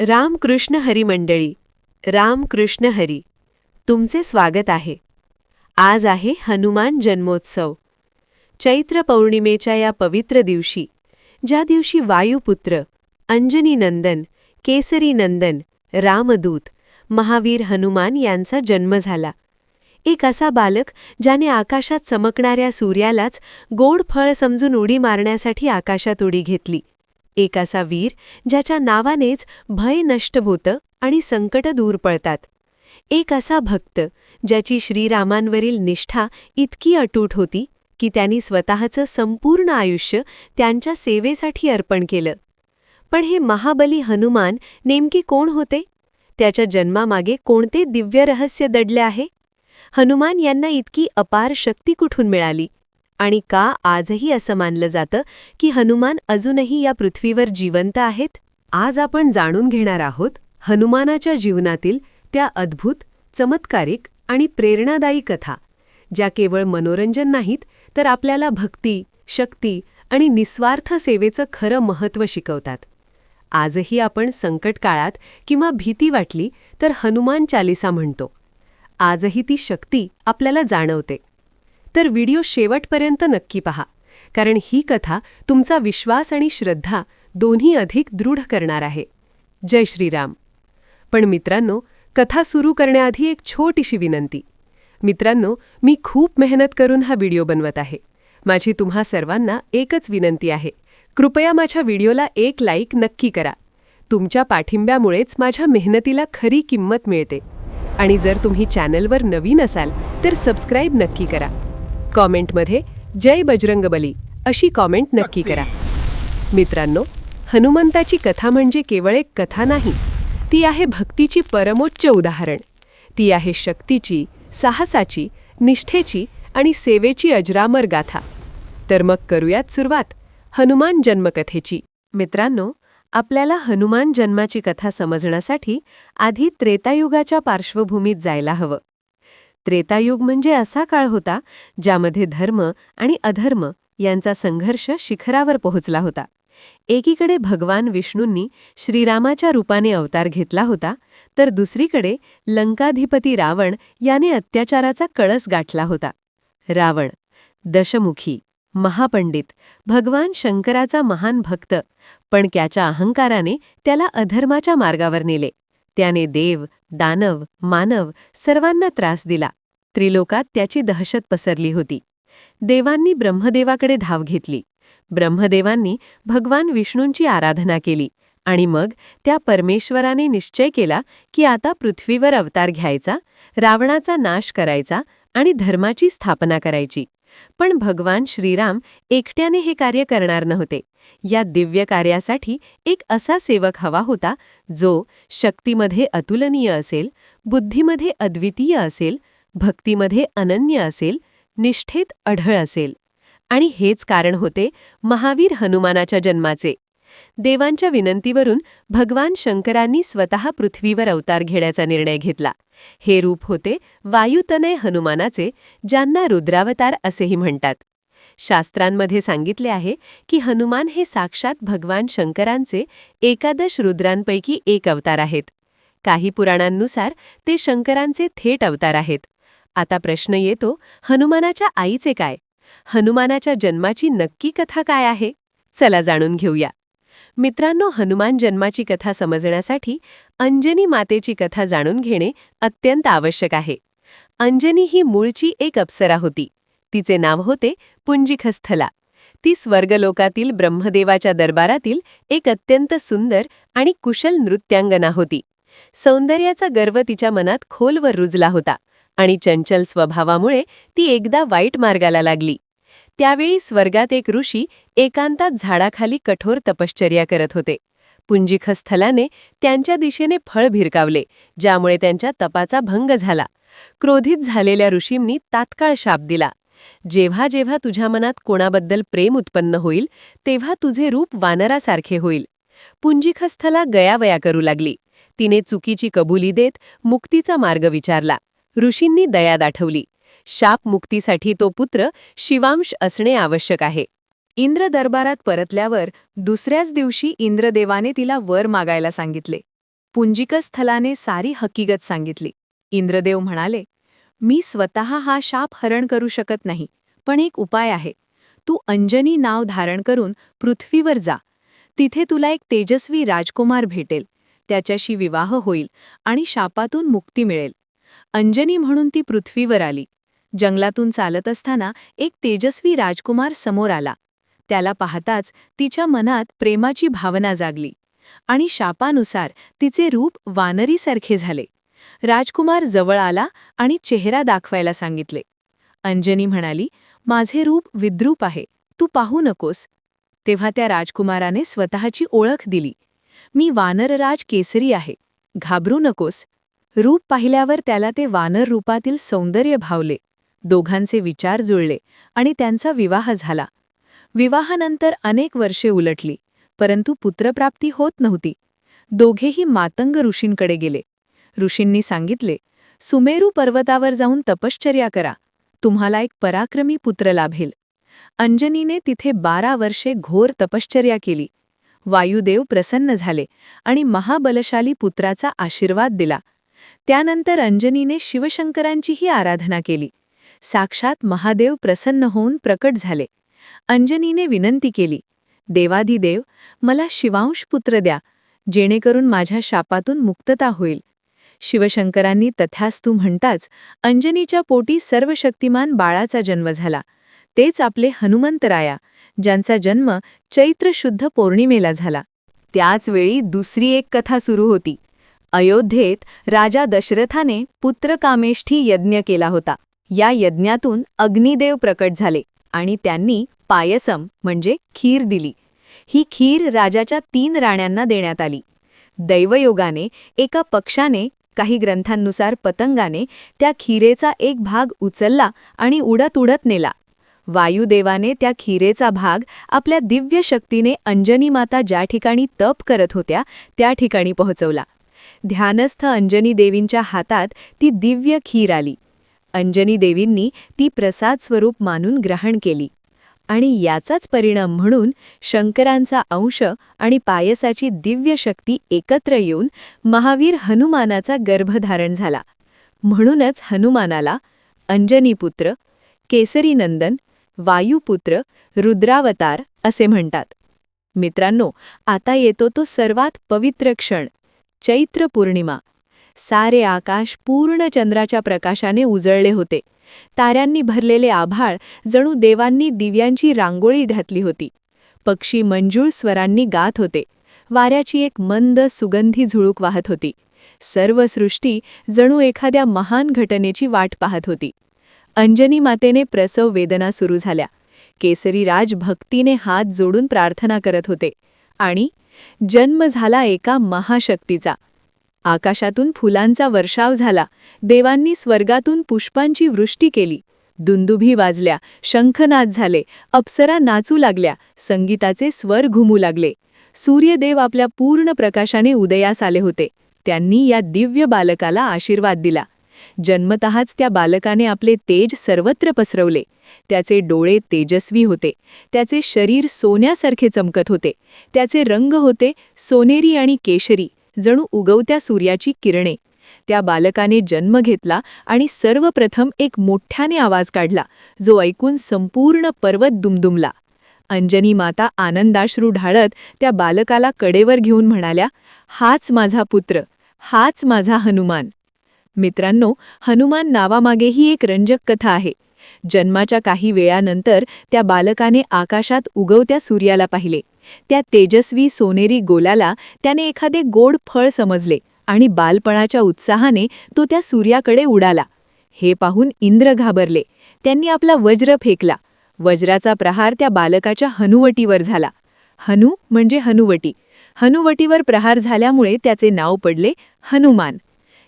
रामकृष्ण हरी मंडळी, रामकृष्ण हरी, तुमचे स्वागत आहे. आज आहे हनुमान जन्मोत्सव. चैत्र पौर्णिमेच्या या पवित्र दिवशी, ज्या दिवशी वायुपुत्र, अंजनी नंदन, केसरी नंदन, रामदूत, महावीर हनुमान यांचा जन्म झाला. एक असा बालक ज्याने आकाशात चमकणाऱ्या सूर्यालाच गोड फळ समजून उडी मारण्यासाठी आकाशात उडी घेतली. एक असा वीर ज्याच्या नावानेच भय नष्ट होतं आणि संकट दूर पळतात. एक असा भक्त ज्याची श्रीरामांवरील निष्ठा इतकी अटूट होती की त्यांनी स्वतःचं संपूर्ण आयुष्य त्यांच्या सेवेसाठी अर्पण केलं. पण हे महाबली हनुमान नेमके कोण होते? त्याच्या जन्मामागे कोणते दिव्य रहस्य दडले आहे? हनुमान यांना इतकी अपार शक्ती कुठून मिळाली? आणि का आजही असं मानलं जातं की हनुमान अजूनही या पृथ्वीवर जिवंत आहेत? आज आपण जाणून घेणार आहोत हनुमानाच्या जीवनातील त्या अद्भुत, चमत्कारिक आणि प्रेरणादायी कथा, ज्या केवळ मनोरंजन नाहीत तर आपल्याला भक्ती, शक्ती आणि निस्वार्थ सेवेचं खरं महत्त्व शिकवतात. आजही आपण संकट काळात किंवा भीती वाटली तर हनुमान चालिसा म्हणतो. आजही ती शक्ती आपल्याला जाणवते. तर व्हिडिओ शेवटपर्यंत नक्की पहा, कारण ही कथा तुमचा विश्वास आणि श्रद्धा दोन्ही अधिक दृढ करणार आहे. जय श्रीराम. पण मित्रांनो, कथा सुरू करण्याआधी एक छोटीशी विनंती. मित्रांनो, मी खूप मेहनत करून हा व्हिडिओ बनवत आहे. माझी तुम्हा सर्वांना एकच विनंती आहे, कृपया माझ्या व्हिडिओला एक लाईक नक्की करा. तुमच्या पाठिंब्यामुळेच माझ्या मेहनतीला खरी किंमत मिळते. आणि जर तुम्ही चॅनलवर नवीन असाल तर सबस्क्राईब नक्की करा. कॉमेंटमध्ये जय बजरंगबली अशी कॉमेंट नक्की करा. मित्रांनो, हनुमंताची कथा म्हणजे केवळ एक कथा नाही, ती आहे भक्तीची परमोच्च उदाहरण. ती आहे शक्तीची, साहसाची, निष्ठेची आणि सेवेची अजरामर गाथा. तर मग करूयात सुरुवात हनुमान जन्मकथेची. मित्रांनो, आपल्याला हनुमान जन्माची कथा समजण्यासाठी आधी त्रेतायुगाच्या पार्श्वभूमीत जायला हवं. त्रेतायुग म्हणजे असा काळ होता ज्यामध्ये धर्म आणि अधर्म यांचा संघर्ष शिखरावर पोहोचला होता. एकीकडे भगवान विष्णूंनी श्रीरामाच्या रूपाने अवतार घेतला होता, तर दुसरीकडे लंकाधिपती रावण याने अत्याचाराचा कळस गाठला होता. रावण दशमुखी, महापंडित, भगवान शंकराचा महान भक्त, पण त्याच्या अहंकाराने त्याला अधर्माच्या मार्गावर नेले. त्याने देव, दानव, मानव सर्वांना त्रास दिला. त्रिलोकात त्याची दहशत पसरली होती. देवांनी ब्रह्मदेवाकडे धाव घेतली. ब्रह्मदेवांनी भगवान विष्णूंची आराधना केली आणि मग त्या परमेश्वराने निश्चय केला की आता पृथ्वीवर अवतार घ्यायचा, रावणाचा नाश करायचा आणि धर्माची स्थापना करायची. पण भगवान श्रीराम एकट्याने हे कार्य करणार नव्हते. या दिव्य कार्यासाठी एक असा सेवक हवा होता जो शक्तीमध्ये अतुलनीय असेल, बुद्धीमध्ये अद्वितीय असेल, भक्तीमध्ये अनन्य असेल, निष्ठेत अढळ असेल. आणि हेच कारण होते महावीर हनुमानाच्या जन्माचे. देवांच्या विनंतीवरून भगवान शंकरांनी स्वतः पृथ्वीवर अवतार घेण्याचा निर्णय घेतला. हे रूप होते वायुतनय हनुमानाचे, ज्यांना रुद्रावतार असेही म्हणतात. शास्त्रांमध्ये सांगितले आहे की हनुमान हे साक्षात भगवान शंकरांचे एकादश रुद्रांपैकी एक अवतार आहेत. काही पुराणांनुसार ते शंकरांचे थेट अवतार आहेत. आता प्रश्न येतो, हनुमानाच्या आईचे काय? हनुमानाच्या जन्माची नक्की कथा काय आहे? चला जाणून घेऊया. मित्रांनो, हनुमान जन्माची कथा समजण्यासाठी अंजनी मातेची कथा जाणून घेणे अत्यंत आवश्यक आहे. अंजनी ही मूळची एक अप्सरा होती. तिचे नाव होते पुंजिखस्थला. ती स्वर्गलोकातील ब्रह्मदेवाच्या दरबारातील एक अत्यंत सुंदर आणि कुशल नृत्यांगना होती. सौंदर्याचा गर्व तिच्या मनात खोलवर रुजला होता आणि चंचल स्वभावामुळे ती एकदा वाईट मार्गाला लागली. त्यावेळी स्वर्गात एक ऋषी एकांतात झाडाखाली कठोर तपश्चर्या करत होते. पुंजिखस्थलाने त्यांच्या दिशेने फळ भिरकावले, ज्यामुळे त्यांच्या तपाचा भंग झाला. क्रोधित झालेल्या ऋषींनी तात्काळ शाप दिला, जेव्हा जेव्हा तुझ्या मनात कोणाबद्दल प्रेम उत्पन्न होईल तेव्हा तुझे रूप वानरासारखे होईल. पुंजिखस्थला गयावया करू लागली. तिने चुकीची कबुली देत मुक्तीचा मार्ग विचारला. ऋषींनी दया दाखवली. शाप मुक्तीसाठी तो पुत्र शिवांश असणे आवश्यक आहे. इंद्र दरबारात परतल्यावर दुसऱ्याच दिवशी इंद्रदेवाने तिला वर मागायला सांगितले. पुंजिकस्थलाने सारी हकीकत सांगितली. इंद्रदेव म्हणाले, मी स्वतः हा शाप हरण करू शकत नाही, पण एक उपाय आहे. तू अंजनी नाव धारण करून पृथ्वीवर जा. तिथे तुला एक तेजस्वी राजकुमार भेटेल. त्याच्याशी विवाह होईल आणि शापातून मुक्ती मिळेल. अंजनी म्हणून ती पृथ्वीवर आली. जंगलातून चालत असताना एक तेजस्वी राजकुमार समोर आला. त्याला पाहताच तिच्या मनात प्रेमाची भावना जागली आणि शापानुसार तिचे रूप वानरीसारखे झाले. राजकुमार जवळ आला आणि चेहरा दाखवायला सांगितले. अंजनी म्हणाली, माझे रूप विद्रूप आहे, तू पाहू नकोस. तेव्हा त्या राजकुमाराने स्वतःची ओळख दिली. मी वानरराज केसरी आहे, घाबरू नकोस. रूप पाहिल्यावर त्याला ते वानर रूपातील सौंदर्य भावले. दोघांचे विचार जुळले आणि त्यांचा विवाह झाला. विवाहानंतर अनेक वर्षे उलटली, परंतु पुत्रप्राप्ती होत नव्हती. दोघेही मातंग ऋषींकडे गेले. ऋषींनी सांगितले, सुमेरू पर्वतावर जाऊन तपश्चर्या करा, तुम्हाला एक पराक्रमी पुत्र लाभेल. अंजनीने तिथे 12 वर्षे घोर तपश्चर्या केली. वायुदेव प्रसन्न झाले आणि महाबलशाली पुत्राचा आशीर्वाद दिला. त्यानंतर अंजनीने शिवशंकरांचीही आराधना केली. साक्षात महादेव प्रसन्न होऊन प्रकट झाले. अंजनीने विनंती केली, देवाधिदेव, मला शिवांश पुत्र द्या, जेणेकरून माझ्या शापातून मुक्तता होईल. शिवशंकरांनी तथास्तु म्हणताच अंजनीच्या पोटी सर्वशक्तिमान बाळाचा जन्म झाला. तेच आपले हनुमंतराया, ज्यांचा जन्म चैत्र शुद्ध पौर्णिमेला झाला. त्याचवेळी दुसरी एक कथा सुरू होती. अयोध्येत राजा दशरथाने पुत्रकामेष्ठी यज्ञ केला होता. या यज्ञातून अग्निदेव प्रकट झाले आणि त्यांनी पायसम म्हणजे खीर दिली. ही खीर राजाच्या 3 राण्यांना देण्यात आली. दैवयोगाने एका पक्षाने, काही ग्रंथांनुसार पतंगाने, त्या खीरेचा एक भाग उचलला आणि उडत उडत नेला. वायुदेवाने त्या खीरेचा भाग आपल्या दिव्य शक्तीने अंजनी माता ज्या ठिकाणी तप करत होत्या त्या ठिकाणी पोहोचवला. ध्यानस्थ अंजनी देवींच्या हातात ती दिव्य खीर आली. अंजनी देवींनी ती प्रसाद स्वरूप मानून ग्रहण केली आणि याचाच परिणाम म्हणून शंकरांचा अंश आणि पायसाची दिव्य शक्ती एकत्र येऊन महावीर हनुमानाचा गर्भधारण झाला. म्हणूनच हनुमानाला अंजनीपुत्र, केसरीनंदन, वायुपुत्र, रुद्रावतार असे म्हणतात. मित्रांनो, आता येतो तो सर्वात पवित्र क्षण, चैत्र पौर्णिमा. सारे आकाश पूर्ण चंद्राच्या प्रकाशाने उजळले होते. ताऱ्यांनी भरलेले आभाळ जणू देवांनी दिव्यांची रांगोळी घातली होती. पक्षी मंजूळ स्वरांनी गात होते. वाऱ्याची एक मंद सुगंधी झुळूक वाहत होती. सर्व सृष्टी जणू एखाद्या महान घटनेची वाट पाहत होती. अंजनी मातेने प्रसव वेदना सुरू झाल्या. केसरीराज भक्तीने हात जोडून प्रार्थना करत होते आणि जन्म झाला एका महाशक्तीचा. आकाशातून फुलांचा वर्षाव झाला. देवांनी स्वर्गातून पुष्पांची वृष्टी केली. दुंदुभी वाजल्या, शंखनाद झाले, अप्सरा नाचू लागल्या, संगीताचे स्वर घुमू लागले. सूर्यदेव आपल्या पूर्ण प्रकाशाने उदयास आले होते. त्यांनी या दिव्य बालकाला आशीर्वाद दिला. जन्मतःच त्या बालकाने आपले तेज सर्वत्र पसरवले. त्याचे डोळे तेजस्वी होते. त्याचे शरीर सोन्यासारखे चमकत होते. त्याचे रंग होते सोनेरी आणि केशरी, जणू उगवत्या सूर्याची किरणे. त्या बालकाने जन्म घेतला आणि सर्वप्रथम एक मोठ्याने आवाज काढला, जो ऐकून संपूर्ण पर्वत दुमदुमला. अंजनी माता आनंदाश्रू ढाळत त्या बालकाला कडेवर घेऊन म्हणाल्या, हाच माझा पुत्र, हाच माझा हनुमान. मित्रांनो, हनुमान नावामागेही एक रंजक कथा आहे. जन्माच्या काही वेळानंतर त्या बालकाने आकाशात उगवत्या सूर्याला पाहिले. त्या तेजस्वी सोनेरी गोलाला त्याने एखादे गोड फळ समजले आणि बालपणाच्या उत्साहाने तो त्या सूर्याकडे उडाला. हे पाहून इंद्र घाबरले. त्यांनी आपला वज्र फेकला. वज्राचा प्रहार त्या बालकाच्या हनुवटीवर झाला. हनु म्हणजे हनुवटी. हनुवटीवर प्रहार झाल्यामुळे त्याचे नाव पडले हनुमान.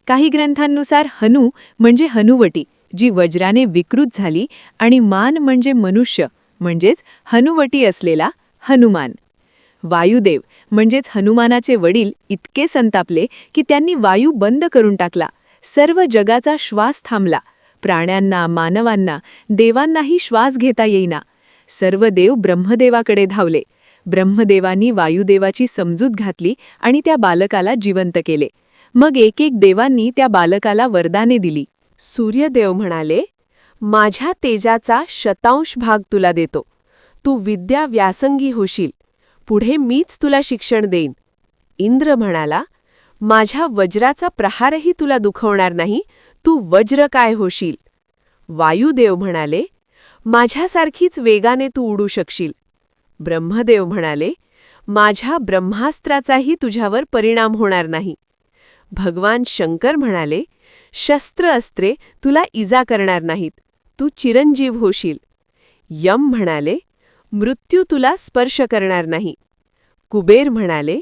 काही ग्रंथांनुसार हनु म्हणजे हनुवटी, जी वज्राने विकृत झाली, आणि मान म्हणजे मनुष्य, म्हणजेच हनुवटी असलेला हनुमान. वायुदेव म्हणजेच हनुमानाचे वडील इतके संतापले की त्यांनी वायू बंद करून टाकला. सर्व जगाचा श्वास थांबला. प्राण्यांना, मानवांना, देवांनाही श्वास घेता येईना. सर्व देव ब्रह्मदेवाकडे धावले. ब्रह्मदेवांनी वायुदेवाची समजूत घातली आणि त्या बालकाला जिवंत केले. मग एक एक देवांनी त्या बालकाला वरदाने दिली. सूर्यदेव म्हणाले, माझ्या तेजाचा शतांश भाग तुला देतो. तू विद्या व्यासंगी होशील. पुढे मीच तुला शिक्षण देईन. इंद्र म्हणाला, माझ्या वज्राचा प्रहारही तुला दुखवणार नाही. तू वज्र काय होशील. वायुदेव म्हणाले, माझ्यासारखीच वेगाने तू उडू शकशील. ब्रह्मदेव म्हणाले, माझ्या ब्रह्मास्त्राचाही तुझ्यावर परिणाम होणार नाही. भगवान शंकर म्हणाले, शस्त्र अस्त्रे तुला इजा करणार नाहीत. तू चिरंजीव होशील. यम म्हणाले, मृत्यू तुला स्पर्श करणार नाही. कुबेर म्हणाले,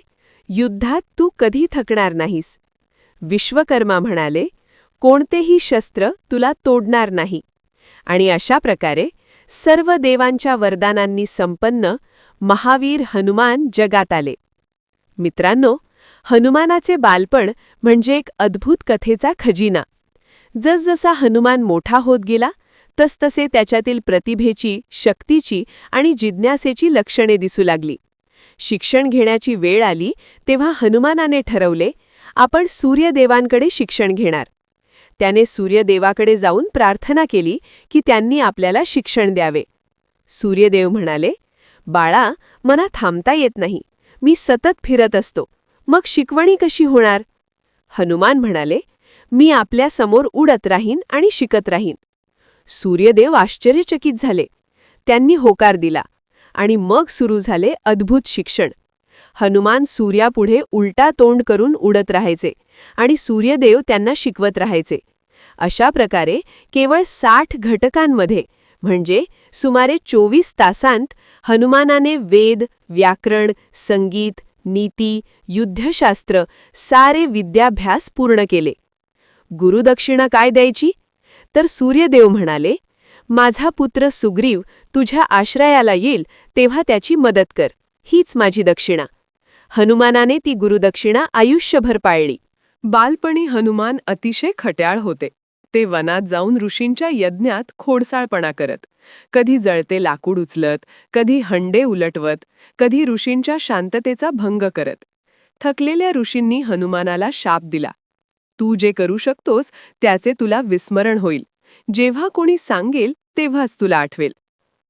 युद्धात तू कधी थकणार नाहीस. विश्वकर्मा म्हणाले, कोणतेही शस्त्र तुला तोडणार नाही. आणि अशा प्रकारे सर्व देवांच्या वरदानांनी संपन्न महावीर हनुमान जगात आले. मित्रांनो, हनुमानाचे बालपण म्हणजे एक अद्भुत कथेचा खजिना. जसजसा हनुमान मोठा होत गेला तसतसे त्याच्यातील प्रतिभेची, शक्तीची आणि जिज्ञासेची लक्षणे दिसू लागली. शिक्षण घेण्याची वेळ आली तेव्हा हनुमानाने ठरवले, आपण सूर्यदेवांकडे शिक्षण घेणार. त्याने सूर्यदेवाकडे जाऊन प्रार्थना केली की त्यांनी आपल्याला शिक्षण द्यावे. सूर्यदेव म्हणाले, बाळा, मला थांबता येत नाही. मी सतत फिरत असतो. मग शिकवणी कशी होणार. हनुमान म्हणाले, मी आपल्या समोर उडत राहीन आणि शिकत राहीन. सूर्यदेव आश्चर्यचकित झाले. त्यांनी होकार दिला आणि मग सुरू झाले अद्भुत शिक्षण. हनुमान सूर्यापुढे उलटा तोंड करून उडत राहायचे आणि सूर्यदेव त्यांना शिकवत राहायचे. अशा प्रकारे केवळ 60 घटकांमध्ये म्हणजे सुमारे 24 तासांत हनुमानाने वेद, व्याकरण, संगीत, नीती, युद्धशास्त्र सारे विद्याभ्यास पूर्ण केले. गुरुदक्षिणा काय द्यायची. तर सूर्यदेव म्हणाले, माझा पुत्र सुग्रीव तुझ्या आश्रयाला येईल तेव्हा त्याची मदत कर. हीच माझी दक्षिणा. हनुमानाने ती गुरुदक्षिणा आयुष्यभर पाळली. बालपणी हनुमान अतिशय खट्याळ होते. ते वनात जाऊन ऋषींच्या यज्ञात खोडसाळपणा करत, कधी जळते लाकूड उचलत, कधी हंडे उलटवत, कधी ऋषींच्या शांततेचा भंग करत. थकलेल्या ऋषींनी हनुमानाला शाप दिला, तू जे करू शकतोस त्याचे तुला विस्मरण होईल. जेव्हा कोणी सांगेल तेव्हाच तुला आठवेल.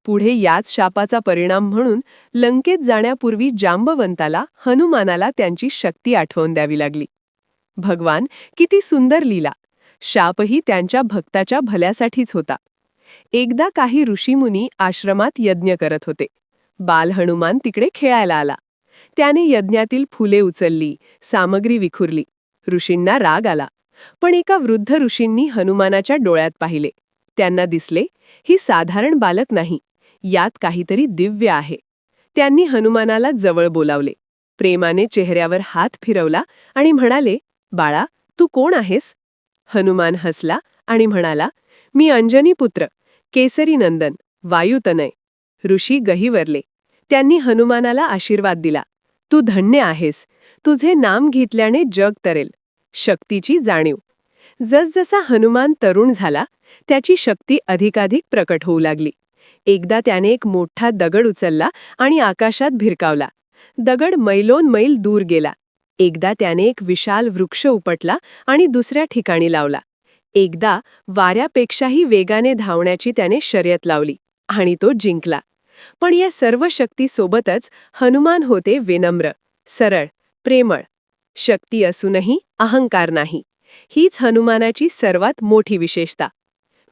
पुढे याच शापाचा परिणाम म्हणून लंकेत जाण्यापूर्वी जांबवंताला हनुमानाला त्यांची शक्ती आठवून द्यावी लागली. भगवान, किती सुंदर लीला. शापही त्यांच्या भक्ताच्या भल्यासाठीच होता. एकदा काही ऋषीमुनी आश्रमात यज्ञ करत होते. बाल हनुमान तिकडे खेळायला आला. त्याने यज्ञातील फुले उचलली, सामग्री विखुरली. ऋषींना राग आला. पण एका वृद्ध ऋषींनी हनुमानाच्या डोळ्यात पाहिले. त्यांना दिसले, ही साधारण बालक नाही, यात काहीतरी दिव्य आहे. त्यांनी हनुमानाला जवळ बोलावले. प्रेमाने चेहऱ्यावर हात फिरवला आणि म्हणाले, बाळा, तू कोण आहेस. हनुमान हसला आणि म्हणाला, मी अंजनी पुत्र, केसरी नंदन, वायुतनय. ऋषी गहिवरले. त्यांनी हनुमानाला आशीर्वाद दिला. तू धन्य आहेस. तुझे नाम घेतल्याने जग तरेल. शक्तीची जाणीव. जसजसा हनुमान तरुण झाला त्याची शक्ती अधिकाधिक प्रकट होऊ लागली. एकदा त्याने एक मोठा दगड उचलला आणि आकाशात भिरकावला. दगड मैलोन मैल दूर गेला. एकदा त्याने एक विशाल वृक्ष उपटला आणि दुसऱ्या ठिकाणी लावला. एकदा वाऱ्यापेक्षाही वेगाने धावण्याची त्याने शर्यत लावली आणि तो जिंकला. पण या सर्व शक्तीसोबतच हनुमान होते विनम्र, सरळ, प्रेमळ. शक्ती असूनही अहंकार नाही. हीच हनुमानाची सर्वात मोठी विशेषता.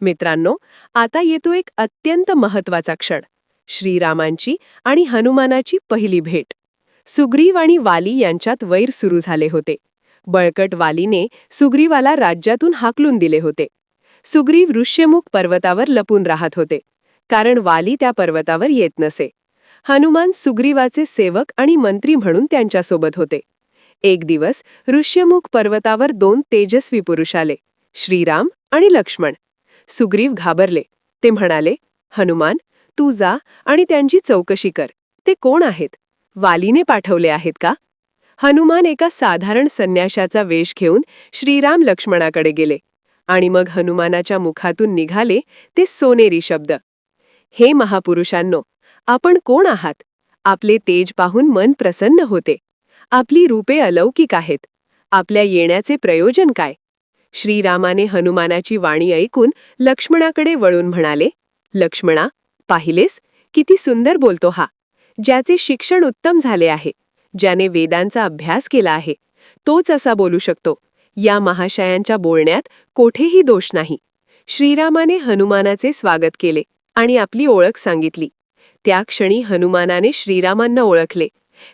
मित्रांनो, आता येतो एक अत्यंत महत्त्वाचा क्षण. श्रीरामांची आणि हनुमानाची पहिली भेट. सुग्रीव आणि वाली यांच्यात वैर सुरू झाले होते. बळकट वालीने सुग्रीवाला राज्यातून हाकलून दिले होते. सुग्रीव ऋष्यमुख पर्वतावर लपून राहत होते, कारण वाली त्या पर्वतावर येत नसे. हनुमान सुग्रीवाचे सेवक आणि मंत्री म्हणून त्यांच्यासोबत होते. एक दिवस ऋष्यमुख पर्वतावर 2 तेजस्वी पुरुष आले, श्रीराम आणि लक्ष्मण. सुग्रीव घाबरले. ते म्हणाले, हनुमान, तू जा आणि त्यांची चौकशी कर. ते कोण आहेत? वालीने पाठवले आहेत का? हनुमान एका साधारण संन्याशाचा वेश घेऊन श्रीराम लक्ष्मणाकडे गेले आणि मग हनुमानाच्या मुखातून निघाले ते सोनेरी शब्द. हे महापुरुषांनो, आपण कोण आहात? आपले तेज पाहून मन प्रसन्न होते. आपली रूपे अलौकिक आहेत. आपल्या येण्याचे प्रयोजन काय? श्रीरामाने हनुमानाची वाणी ऐकून लक्ष्मणाकडे वळून म्हणाले, लक्ष्मणा, पाहिलेस किती सुंदर बोलतो हा. ज्याचे शिक्षण उत्तम झाले आहे, ज्याने वेदांचा अभ्यास केला आहे, तोच असा बोलू शकतो. या महाशयांच्या बोलण्यात कोठेही दोष नाही. श्रीरामाने हनुमानाचे स्वागत केले आणि आपली ओळख सांगितली. त्या क्षणी हनुमानाने श्रीरामांना ओळखले.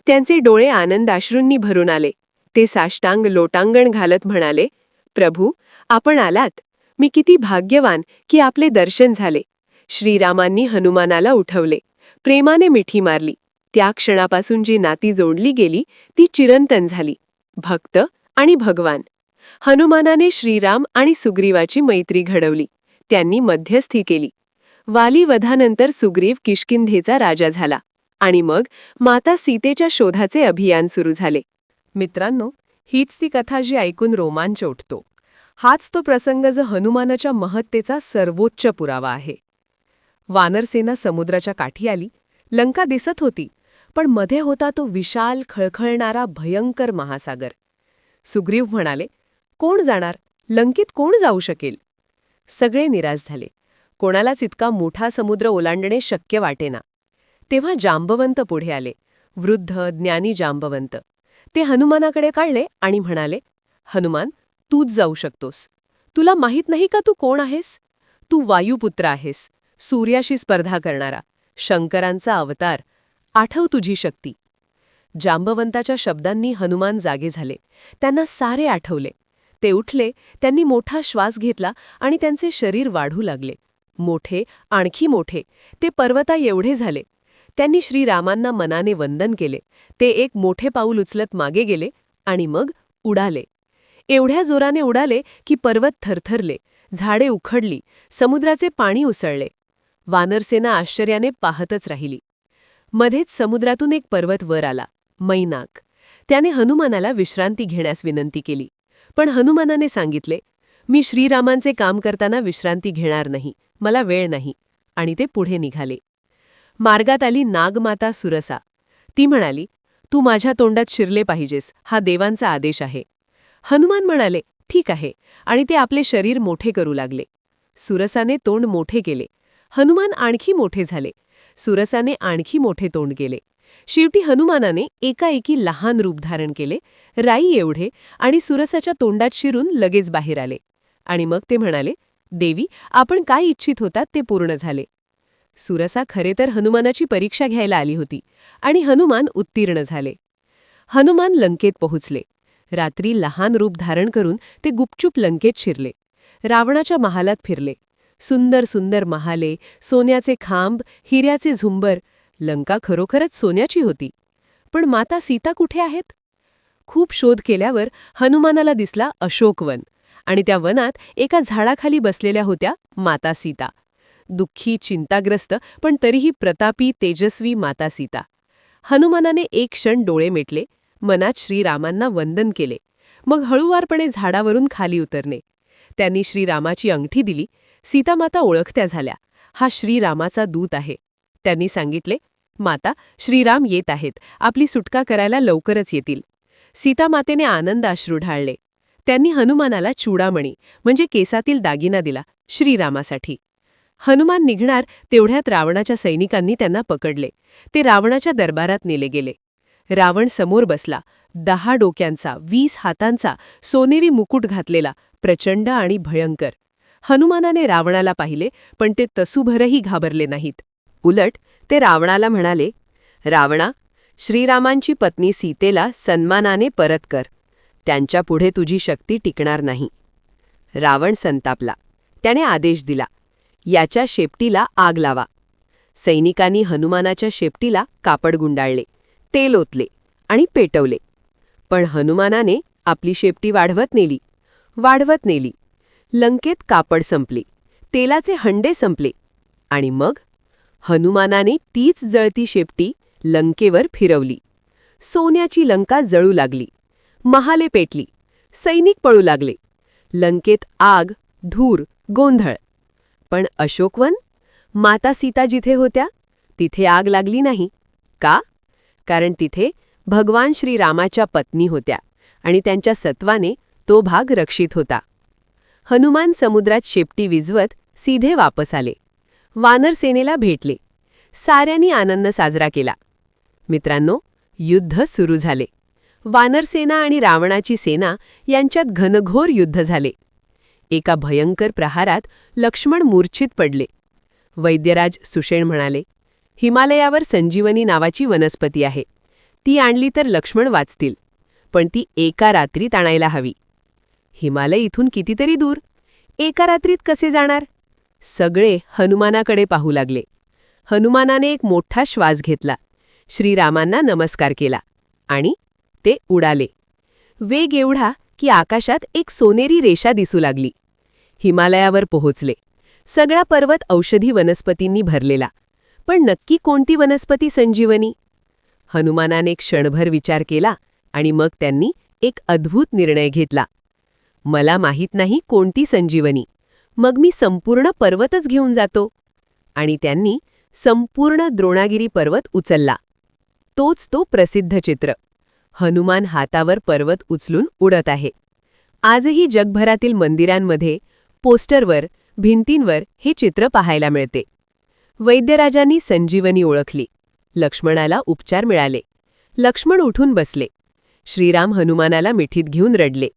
त्यांचे डोळे आनंदाश्रूंनी भरून आले. ते साष्टांग लोटांगण घालत म्हणाले, प्रभू, आपण आलात. मी किती भाग्यवान की आपले दर्शन झाले. श्रीरामांनी हनुमानाला उठवले, प्रेमाने मिठी मारली. त्या क्षणापासून जी नाती जोडली गेली ती चिरंतन झाली. भक्त आणि भगवान. हनुमानाने श्रीराम आणि सुग्रीवाची मैत्री घडवली. त्यांनी मध्यस्थी केली. वाली वधानंतर सुग्रीव किष्किंधेचा राजा झाला आणि मग माता सीतेच्या शोधाचे अभियान सुरू झाले. मित्रांनो, हीच ती कथा जी ऐकून रोमांच उठतो. हाच तो प्रसंग जो हनुमानाच्या महत्तेचा सर्वोच्च पुरावा आहे. वानरसेना समुद्राच्या काठी आली. लंका दिसत होती, पण मध्ये होता तो विशाल खळखळणारा भयंकर महासागर. सुग्रीव म्हणाले, कोण जाणार? लंकेत कोण जाऊ शकेल? सगळे निराश झाले. कोणालाच इतका मोठा समुद्र ओलांडणे शक्य वाटेना. तेव्हा जांबवंत पुढे आले, वृद्ध ज्ञानी जांबवंत. ते हनुमानाकडे काढले आणि म्हणाले, हनुमान, तूच जाऊ शकतोस. तुला माहीत नाही का तू कोण आहेस? तू वायुपुत्र आहेस, सूर्याशी स्पर्धा करणारा, शंकरांचा अवतार. आठव तुझी शक्ती. जांबवंताच्या शब्दांनी हनुमान जागे झाले. त्यांना सारे आठवले. ते उठले, त्यांनी मोठा श्वास घेतला आणि त्यांचे शरीर वाढू लागले. मोठे, आणखी मोठे. ते पर्वता एवढे झाले. त्यांनी श्रीरामांना मनाने वंदन केले. ते एक मोठे पाऊल उचलत मागे गेले आणि मग उडाले. एवढ्या जोराने उडाले की पर्वत थरथरले, झाडे उखडली, समुद्राचे पाणी उसळले. वानरसेना आश्चर्याने पाहतच राहिली. मध्येच समुद्रातून एक पर्वत वर आला, मैनाक. त्याने हनुमानाला विश्रांती घेण्यास विनंती केली. पण हनुमानाने सांगितले, मी श्रीरामांचे काम करताना विश्रांती घेणार नाही, मला वेळ नाही. आणि ते पुढे निघाले. मार्गात आली नागमाता सुरसा. ती म्हणाली, तू माझ्या तोंडात शिरले पाहिजेस, हा देवांचा आदेश आहे. हनुमान म्हणाले, ठीक आहे, आणि ते आपले शरीर मोठे करू लागले. सुरसाने तोंड मोठे केले. हनुमान आणखी मोठे झाले. सुरसाने आणखी मोठे तोंड केले. शेवटी हनुमानाने एकाएकी लहान रूप धारण केले, राई एवढे, आणि सुरसाच्या तोंडात शिरून लगेच बाहेर आले. आणि मग ते म्हणाले, देवी, आपण काय इच्छित होतात ते पूर्ण झाले. सुरसा खरे तर हनुमानाची परीक्षा घ्यायला आली होती आणि हनुमान उत्तीर्ण झाले. हनुमान लंकेत पोहोचले. रात्री लहान रूप धारण करून ते गुपचूप लंकेत शिरले. रावणाच्या महालात फिरले. सुंदर सुंदर महाले, सोन्याचे खांब, हिऱ्याचे झुंबर. लंका खरोखरच सोन्याची होती. पण माता सीता कुठे आहेत? खूप शोध केल्यावर हनुमानाला दिसला अशोकवन, आणि त्या वनात एका झाडाखाली बसलेल्या होत्या माता सीता. दुःखी, चिंताग्रस्त, पण तरीही प्रतापी, तेजस्वी माता सीता. हनुमानाने एक क्षण डोळे मिटले, मनात श्रीरामांना वंदन केले. मग हळूवारपणे झाडावरून खाली उतरले. त्यांनी श्रीरामाची अंगठी दिली. सीतामाता ओळखत्या झाल्या, हा श्रीरामाचा दूत आहे. त्यांनी सांगितले, माता, श्रीराम येत आहेत, आपली सुटका करायला लवकरच येतील. सीतामातेने आनंदाश्रू ढाळले. त्यांनी हनुमानाला चूडामणी म्हणजे केसातील दागिना दिला, श्रीरामासाठी. हनुमान निघणार तेवढ्यात रावणाच्या सैनिकांनी त्यांना पकडले. ते रावणाच्या दरबारात नेले गेले. रावण समोर बसला, 10 डोक्यांचा, 20 हातांचा, सोनेरी मुकुट घातलेला, प्रचंड आणि भयंकर. हनुमानाने रावणाला पाहिले, पण ते तसूभरही घाबरले नाहीत. उलट ते रावणाला म्हणाले, रावणा, श्रीरामांची पत्नी सीतेला सन्मानाने परत कर. त्यांच्यापुढे तुझी शक्ती टिकणार नाही. रावण संतापला. त्याने आदेश दिला, याच्या शेपटीला आग लावा. सैनिकांनी हनुमानाच्या शेपटीला कापड गुंडाळले, तेल ओतले आणि पेटवले. पण हनुमानाने आपली शेपटी वाढवत नेली. लंकेत कापड संपले, तेलाचे हंडे संपले, आणि मग हनुमानाने तीच जळती शेपटी लंकेवर फिरवली. सोन्याची लंका जळू लागली. महाले पेटली. सैनिक पळू लागले. लंकेत आग, धूर, गोंधळ. पण अशोकवन, माता सीता जिथे होत्या तिथे आग लागली नाही. का? कारण तिथे भगवान श्रीरामाच्या पत्नी होत्या आणि त्यांच्या सत्वाने तो भाग रक्षित होता. हनुमान समुद्रात शेपटी विझवत सीधे वापस आले. वानर सेनेला भेटले. साऱ्यांनी आनंद साजरा केला. मित्रांनो, युद्ध सुरू झाले. वानरसेना आणि रावणाची सेना यांच्यात घनघोर युद्ध झाले. एका भयंकर प्रहारात लक्ष्मण मूर्छित पडले. वैद्यराज सुषेण म्हणाले, हिमालयावर संजीवनी नावाची वनस्पती आहे. ती आणली तर लक्ष्मण वाचतील, पण ती एका रात्रीत आणायला हवी. हिमालय इथून कितीतरी दूर, एका रात्रीत कसे जाणार? सगळे हनुमानाकडे पाहू लागले. हनुमानाने एक मोठा श्वास घेतला, श्रीरामांना नमस्कार केला आणि ते उडाले. वेग एवढा की आकाशात एक सोनेरी रेषा दिसू लागली. हिमालयावर पोहोचले. सगळा पर्वत औषधी वनस्पतींनी भरलेला. पण नक्की कोणती वनस्पती संजीवनी? हनुमानाने क्षणभर विचार केला आणि मग त्यांनी एक अद्भुत निर्णय घेतला. मला माहीत नाही कोणती संजीवनी, मग मी संपूर्ण पर्वतच घेऊन जातो. आणि त्यांनी संपूर्ण द्रोणागिरी पर्वत उचलला. तोच तो प्रसिद्ध चित्र. हनुमान हातावर पर्वत उचलून उडत आहे. आजही जगभरातील मंदिरांमध्ये, पोस्टरवर, भिंतींवर हे चित्र पाहायला मिळते. वैद्यराजांनी संजीवनी ओळखली. लक्ष्मणाला उपचार मिळाले. लक्ष्मण उठून बसले. श्रीराम हनुमानाला मिठीत घेऊन रडले.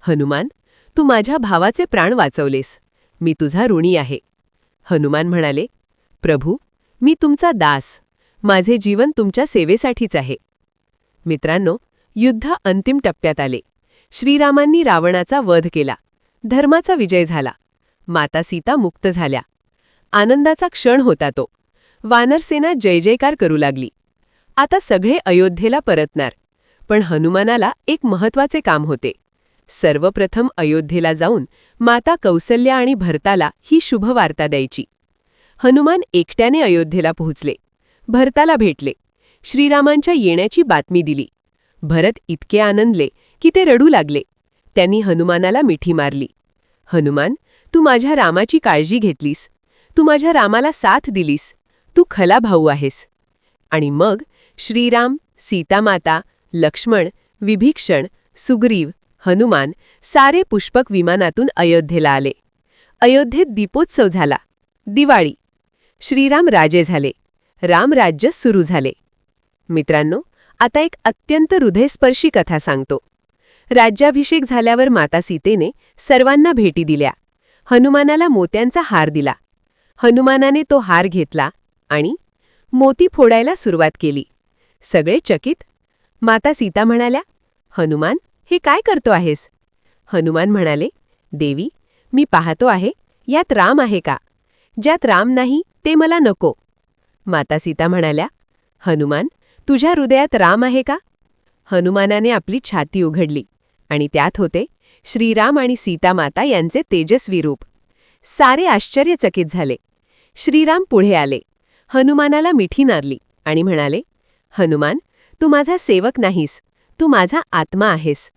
हनुमान, तू माझ्या भावाचे प्राण वाचवलेस. मी तुझा ऋणी आहे. हनुमान म्हणाले, प्रभू, मी तुमचा दास. माझे जीवन तुमच्या सेवेसाठीच आहे. मित्रांनो, युद्ध अंतिम टप्प्यात आले. श्रीरामांनी रावणाचा वध केला. धर्माचा विजय झाला. माता सीता मुक्त झाल्या. आनंदाचा क्षण होता तो. वानरसेना जय जयकार करू लागली. आता सगळे अयोध्येला परतणार. पण हनुमानाला एक महत्त्वाचे काम होते. सर्वप्रथम अयोध्येला जाऊन माता कौसल्या आणि भरताला ही शुभवार्ता द्यायची. हनुमान एकट्याने अयोध्येला पोहोचले. भरताला भेटले. श्रीरामांच्या येण्याची बातमी दिली. भरत इतके आनंदले की ते रडू लागले. त्यांनी हनुमानाला मिठी मारली. हनुमान, तू माझ्या रामाची काळजी घेतलीस. तू माझ्या रामाला साथ दिलीस. तू खला भाऊ आहेस. आणि मग श्रीराम, सीतामाता, लक्ष्मण, विभीषण, सुग्रीव, हनुमान सारे पुष्पक विमानातून अयोध्येला आले. अयोध्येत दीपोत्सव झाला. दिवाळी. श्रीराम राजे झाले. रामराज्य सुरू झाले. मित्रांनो, आता एक अत्यंत हृदयस्पर्शी कथा सांगतो. राज्याभिषेक झाल्यावर माता सीतेने सर्वांना भेटी दिल्या. हनुमानाला मोत्यांचा हार दिला. हनुमानाने तो हार घेतला आणि मोती फोडायला सुरुवात केली. सगळे चकित. माता सीता म्हणाल्या, हनुमान, हे काय करतो आहेस? हनुमान म्हणाले, देवी, मी पाहतो आहे, यात राम आहे का? ज्यात राम नाही ते मला नको. माता सीता म्हणाल्या, हनुमान, तुझ्या हृदयात राम आहे का? हनुमानाने आपली छाती उघडली आणि त्यात होते श्रीराम आणि सीतामाता यांचे तेजस्वी रूप. सारे आश्चर्यचकित झाले. श्रीराम पुढे आले. हनुमानाला मिठी मारली आणि म्हणाले, हनुमान, तू माझा सेवक नाहीस, तू माझा आत्मा आहेस.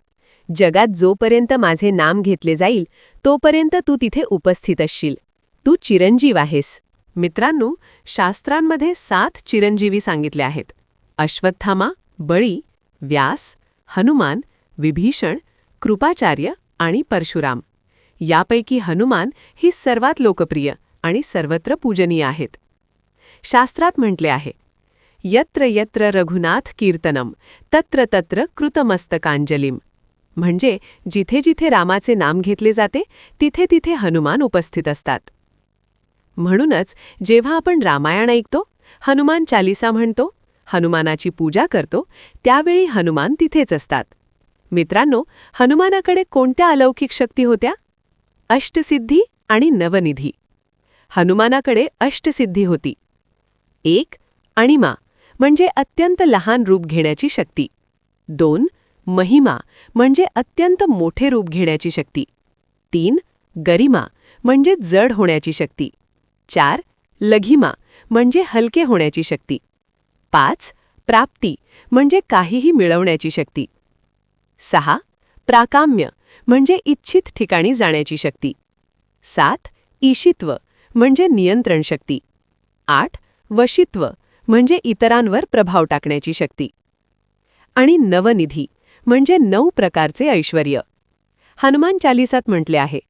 जगात जोपर्यंत माझे नाम घेतले जाईल तोपर्यंत तू तिथे उपस्थित असशील. तू चिरंजीव आहेस. मित्रांनो, शास्त्रांमध्ये 7 चिरंजीवी सांगितले आहेत. अश्वत्थामा, बळी, व्यास, हनुमान, विभीषण, कृपाचार्य आणि परशुराम. यापैकी हनुमान ही सर्वात लोकप्रिय आणि सर्वत्र पूजनीय आहेत. शास्त्रात म्हटले आहे, यत्र यत्र रघुनाथ कीर्तनम तत्र तत्र कृतमस्तकांजलिम. म्हणजे जिथे जिथे रामाचे नाम घेतले जाते तिथे तिथे हनुमान उपस्थित असतात. म्हणूनच जेव्हा आपण रामायण ऐकतो, हनुमान चालिसा म्हणतो, हनुमानाची पूजा करतो, त्यावेळी हनुमान तिथेच असतात. मित्रांनो, हनुमानाकडे कोणत्या अलौकिक शक्ती होत्या? अष्टसिद्धी आणि नवनिधी. हनुमानाकडे अष्टसिद्धी होती. 1. अणिमा म्हणजे अत्यंत लहान रूप घेण्याची शक्ती. 2. महिमा म्हणजे अत्यंत मोठे रूप घेण्याची शक्ती. 3. गरिमा म्हणजे जड होण्याची शक्ती. 4. लघिमा म्हणजे हलके होण्याची शक्ती. 5. प्राप्ती म्हणजे काहीही मिळवण्याची शक्ती. 6. प्राकाम्य म्हणजे इच्छित ठिकाणी जाण्याची शक्ती. 7. ईशित्व म्हणजे नियंत्रण शक्ती. 8. वशित्व म्हणजे इतरांवर प्रभाव टाकण्याची शक्ती. आणि नवनिधी म्हणजे 9 प्रकारचे ऐश्वर्य. हनुमान चालिसात म्हटले आहे,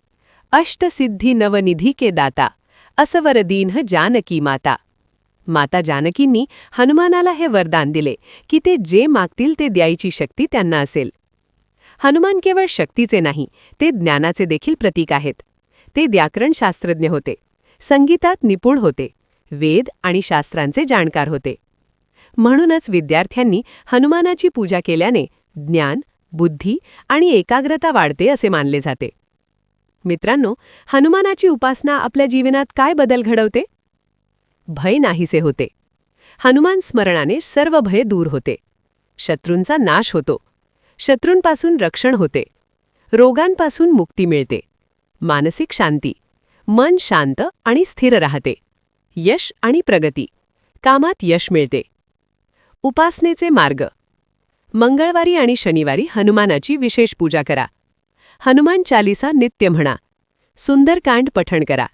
अष्टसिद्धी नवनिधी के दाता, असवर दीन्ह जानकी माता. माता जानकींनी हनुमानाला हे वरदान दिले की ते जे मागतील ते द्यायची शक्ती त्यांना असेल. हनुमान केवळ शक्तीचे नाही, ते ज्ञानाचे देखील प्रतीक आहेत. ते व्याकरणशास्त्रज्ञ होते, संगीतात निपुण होते, वेद आणि शास्त्रांचे जाणकार होते. म्हणूनच विद्यार्थ्यांनी हनुमानाची पूजा केल्याने ज्ञान, बुद्धी आणि एकाग्रता वाढते असे मानले जाते. मित्रांनो, हनुमानाची उपासना आपल्या जीवनात काय बदल घडवते? भय नाहीसे होते. हनुमान स्मरणाने सर्व भय दूर होते. शत्रूंचा नाश होतो. शत्रूंपासून रक्षण होते. रोगांपासून मुक्ती मिळते. मानसिक शांती, मन शांत आणि स्थिर राहते. यश आणि प्रगती, कामात यश मिळते. उपासनेचे मार्ग. मंगळवारी आणि शनिवारी हनुमानाची विशेष पूजा करा. हनुमान चालिसा नित्य म्हणा. सुंदरकांड पठण करा.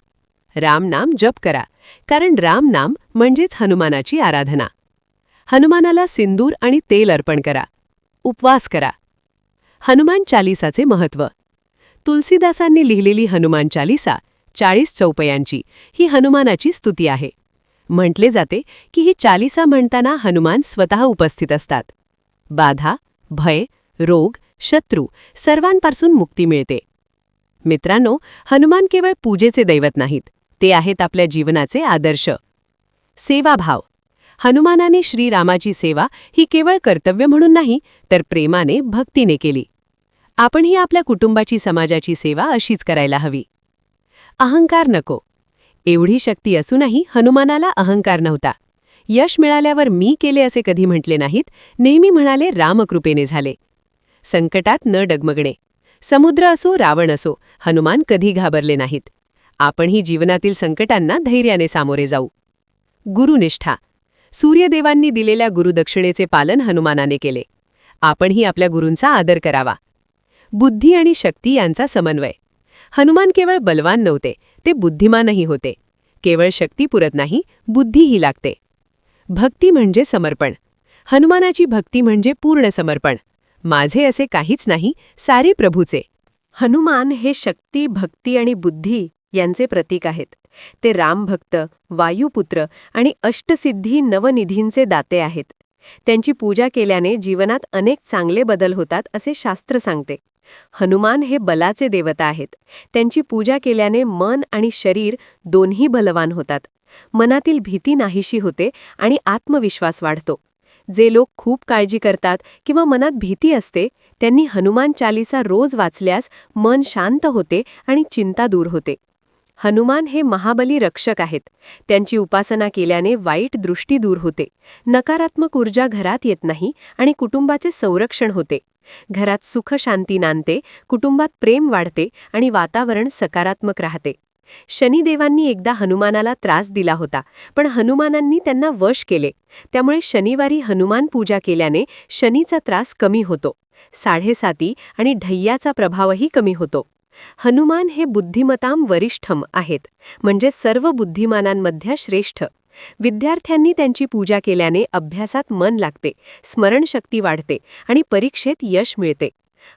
रामनाम जप करा, कारण रामनाम म्हणजेच हनुमानाची आराधना. हनुमानाला सिंदूर आणि तेल अर्पण करा. उपवास करा. हनुमान चालिसाचे महत्त्व. तुलसीदासांनी लिहिलेली हनुमान चालिसा 40 चौपयांची ही हनुमानाची स्तुती आहे. म्हटले जाते की ही चालिसा म्हणताना हनुमान स्वतः उपस्थित असतात. बाधा, भय, रोग, शत्रू सर्वांपासून मुक्ती मिळते. मित्रांनो, हनुमान केवळ पूजेचे दैवत नाहीत, ते आहेत आपल्या जीवनाचे आदर्श. सेवाभाव. हनुमानाने श्रीरामाची सेवा ही केवळ कर्तव्य म्हणून नाही, तर प्रेमाने, भक्तीने केली. आपणही आपल्या कुटुंबाची, समाजाची सेवा अशीच करायला हवी. अहंकार नको. एवढी शक्ती असूनही हनुमानाला अहंकार नव्हता. यश मिळाल्यावर मी केले असे कधी म्हटले नाहीत, नेहमी म्हणाले रामकृपेने झाले. संकटात न डगमगणे. समुद्र असो, रावण असो, हनुमान कधी घाबरले नाहीत. आपणही जीवनातील संकटांना धैर्याने सामोरे जाऊ. गुरुनिष्ठा. सूर्यदेवांनी दिलेल्या गुरुदक्षिणेचे पालन हनुमानाने केले. आपणही आपल्या गुरूंचा आदर करावा. बुद्धी आणि शक्ती यांचा समन्वय. हनुमान केवळ बलवान नव्हते, ते बुद्धिमानही होते. केवळ शक्ती पुरत नाही, बुद्धीही लागते. भक्ती म्हणजे समर्पण. हनुमानाची भक्ती म्हणजे पूर्ण समर्पण. माझे असे काहीच नाही, सारे प्रभूचे. हनुमान हे शक्ती, भक्ती आणि बुद्धी यांचे प्रतीक आहेत. ते रामभक्त, वायुपुत्र आणि अष्टसिद्धी नवनिधींचे दाते आहेत. त्यांची पूजा केल्याने जीवनात अनेक चांगले बदल होतात असे शास्त्र सांगते. हनुमान हे बलाचे देवता आहेत. त्यांची पूजा केल्याने मन आणि शरीर दोन्ही बलवान होतात. मनातील भीती नाहीशी होते आणि आत्मविश्वास वाढतो. जे लोक खूप काळजी करतात किंवा मनात भीती असते, त्यांनी हनुमान चालिसा रोज वाचल्यास मन शांत होते आणि चिंता दूर होते. हनुमान हे महाबली रक्षक आहेत. त्यांची उपासना केल्याने वाईट दृष्टी दूर होते. नकारात्मक ऊर्जा घरात येत नाही आणि कुटुंबाचे संरक्षण होते. घरात सुख शांती नांदते, कुटुंबात प्रेम वाढते आणि वातावरण सकारात्मक राहते. शनिदेवांनी एकदा हनुमानाला त्रास दिला होता, पण हनुमानांनी त्यांना वश केले. त्यामुळे शनिवारी हनुमान पूजा केल्याने शनीचा त्रास कमी होतो. साडेसाती आणि ढय्याचा प्रभावही कमी होतो. हनुमान हे बुद्धिमताम वरिष्ठम आहेत, म्हणजे सर्व बुद्धिमानांमध्ये श्रेष्ठ. विद्यार्थ्यांनी त्यांची पूजा केल्याने अभ्यासात मन लागते, स्मरणशक्ती वाढते आणि परीक्षेत यश मिळते.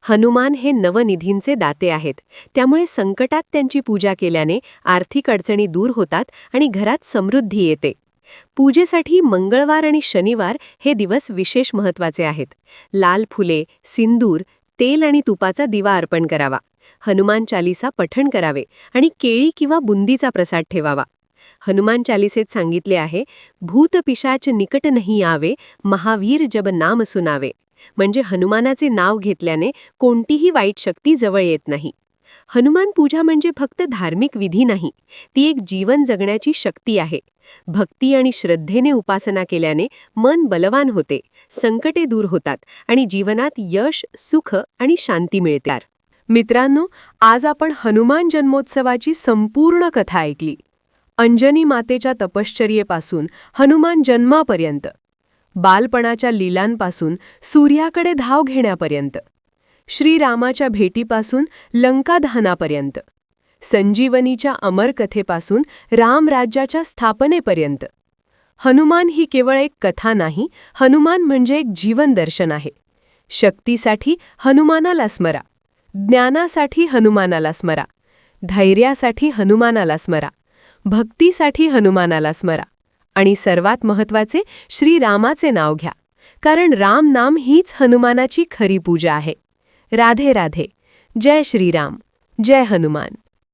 हनुमान हे नवनिधींचे दाते आहेत. त्यामुळे संकटात त्यांची पूजा केल्याने आर्थिक अडचणी दूर होतात आणि घरात समृद्धी येते. पूजेसाठी मंगळवार आणि शनिवार हे दिवस विशेष महत्त्वाचे आहेत. लाल फुले, सिंदूर, तेल आणि तुपाचा दिवा अर्पण करावा. हनुमान चालिसा पठण करावे आणि केळी किंवा बुंदीचा प्रसाद ठेवावा. हनुमान चालिसेत सांगितले आहे, भूत पिशाच निकट नहीं आवे, महावीर जब नाम सुनावे. म्हणजे हनुमानाचे नाव घेतल्याने कोणतीही वाईट शक्ती जवळ येत नाही. हनुमान पूजा म्हणजे फक्त धार्मिक विधी नाही, ती एक जीवन जगण्याची शक्ती आहे. भक्ती आणि श्रद्धेने उपासना केल्याने मन बलवान होते, संकटे दूर होतात आणि जीवनात यश, सुख आणि शांती मिळते. मित्रांनो, आज आपण हनुमान जन्मोत्सवाची संपूर्ण कथा ऐकली. अंजनी मातेच्या तपश्चर्येपासून हनुमान जन्मापर्यंत, बालपणाच्या लीलांपासून सूर्याकडे धाव घेण्यापर्यंत, श्रीरामाच्या भेटीपासून लंकादहनापर्यंत, संजीवनीच्या अमर कथेपासून रामराज्याच्या स्थापनेपर्यंत. हनुमान ही केवळ एक कथा नाही, हनुमान म्हणजे एक जीवन दर्शन आहे. शक्तीसाठी हनुमानाला स्मरा, ज्ञानासाठी हनुमानाला स्मरा, धैर्यासाठी हनुमानाला स्मरा, भक्तीसाठी हनुमानाला स्मरा आणि सर्वात महत्त्वाचे श्रीरामाचे नाव घ्या, कारण राम नाम हीच हनुमानाची खरी पूजा आहे. राधे राधे. जय श्रीराम. जय हनुमान.